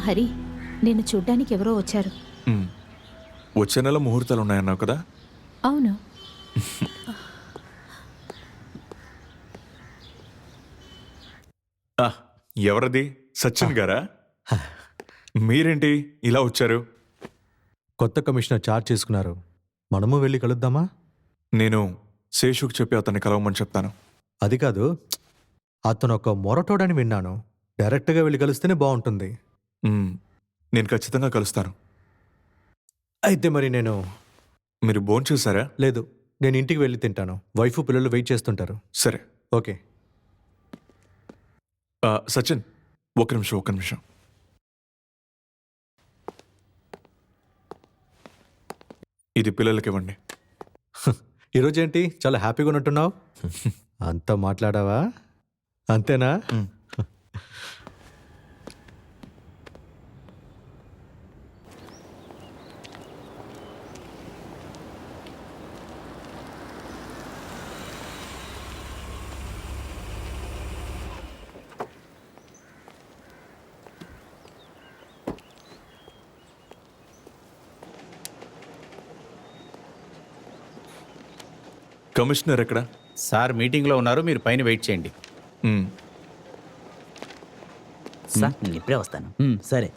హరి, నిన్ను చూడ్డానికి ఎవరో వచ్చారు. వచ్చే నెల ముహూర్తాలు ఉన్నాయన్నావు కదా? అవును. ఎవరది? సచిన్ గారా? మీరేంటి ఇలా వచ్చారు? కొత్త కమిషనర్ చార్జ్ చేసుకున్నారు. మనము వెళ్ళి కలుద్దామా? నేను శేషుకు చెప్పి అతన్ని కలవమని చెప్తాను. అది కాదు, అతను ఒక మొరటోడని విన్నాను. డైరెక్ట్గా వెళ్ళి కలిస్తేనే బాగుంటుంది. నేను ఖచ్చితంగా కలుస్తాను. అయితే మరి నేను... మీరు భోంచేశారా? లేదు, నేను ఇంటికి వెళ్ళి తింటాను. వైఫ్ పిల్లలు వెయిట్ చేస్తుంటారు. సరే, ఓకే. సచిన్, ఒక్క నిమిషం. ఇది పిల్లలకి ఇవ్వండి. ఈరోజేంటి చాలా హ్యాపీగా ఉన్నట్టున్నావు? అంతా మాట్లాడావా? అంతేనా? కమిషనర్ ఎక్కడ? సార్ మీటింగ్లో ఉన్నారు, మీరు పైన వెయిట్ చేయండి. సార్ నేను ఇప్పుడే వస్తాను. సరే.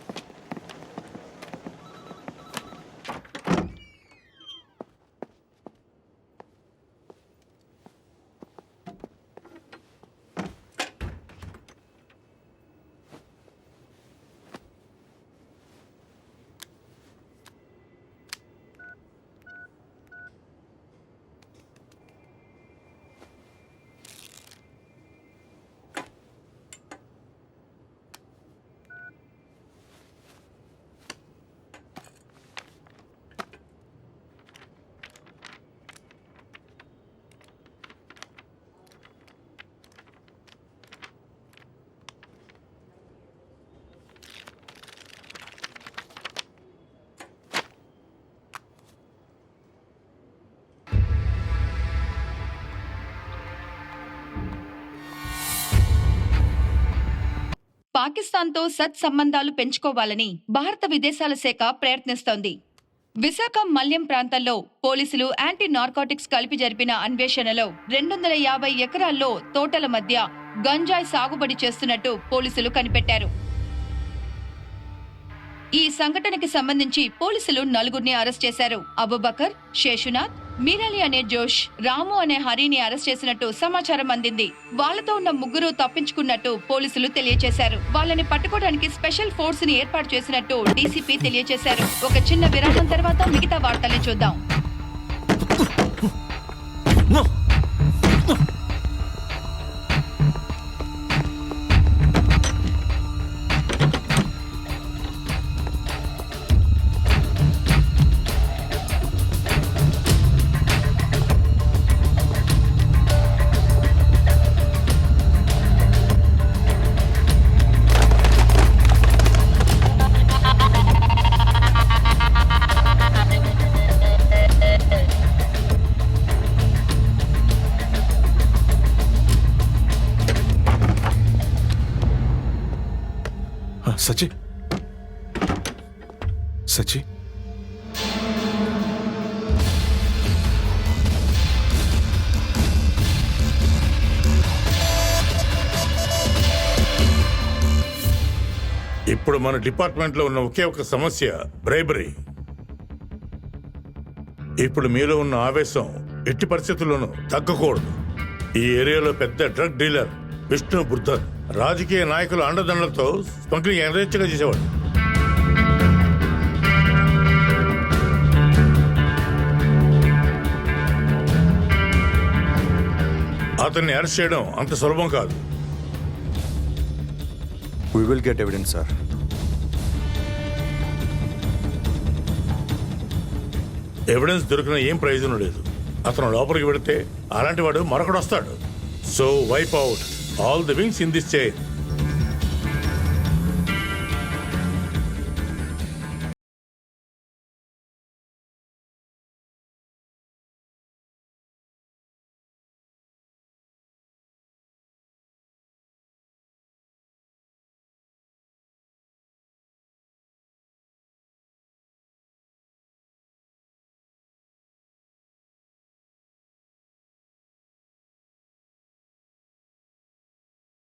పాకిస్తాన్తో సత్సంబంధాలు పెంచుకోవాలని భారత విదేశాల శాఖ ప్రయత్నిస్తోంది. విశాఖ మల్యం ప్రాంతంలో పోలీసులు యాంటీ నార్కోటిక్స్ కలిపి జరిపిన అన్వేషణలో 250 ఎకరాల్లో తోటల మధ్య గంజాయి సాగుబడి చేస్తున్నట్టు పోలీసులు కనిపెట్టారు. ఈ సంఘటనకి సంబంధించి పోలీసులు 4గురిని అరెస్ట్ చేశారు. అబూబకర్, శేషునాథ్, మీరాలి అనే జోష్, రాము అనే హరిని అరెస్ట్ చేసినట్టు సమాచారం అందింది. వాళ్లతో ఉన్న 3 తప్పించుకున్నట్టు పోలీసులు తెలియజేశారు. వాళ్ళని పట్టుకోవడానికి స్పెషల్ ఫోర్స్ ని ఏర్పాటు చేసినట్టు డీసీపీ తెలియజేశారు. ఒక చిన్న విరామం తర్వాత మిగతా వార్తల్ని చూద్దాం. సచి, ఇప్పుడు మన డిపార్ట్మెంట్లో ఉన్న ఒకే ఒక సమస్య బ్రైబరీ. ఇప్పుడు మీలో ఉన్న ఆవేశం ఎట్టి పరిస్థితుల్లోనూ తగ్గకూడదు. ఈ ఏరియాలో పెద్ద డ్రగ్ డీలర్ విష్ణు బుద్ధర్ రాజకీయ నాయకుల అండదండలతో స్మగ్లింగ్ యథేచ్ఛగా చేసేవాడు. అతన్ని అరెస్ట్ చేయడం అంత సులభం కాదు. We will get evidence, sir. Evidence దొరికిన ఏం ప్రయోజనం లేదు. అతను లోపలికి వెళితే అలాంటి వాడు మరొకడు వస్తాడు. So wipe out all the wings in this chain.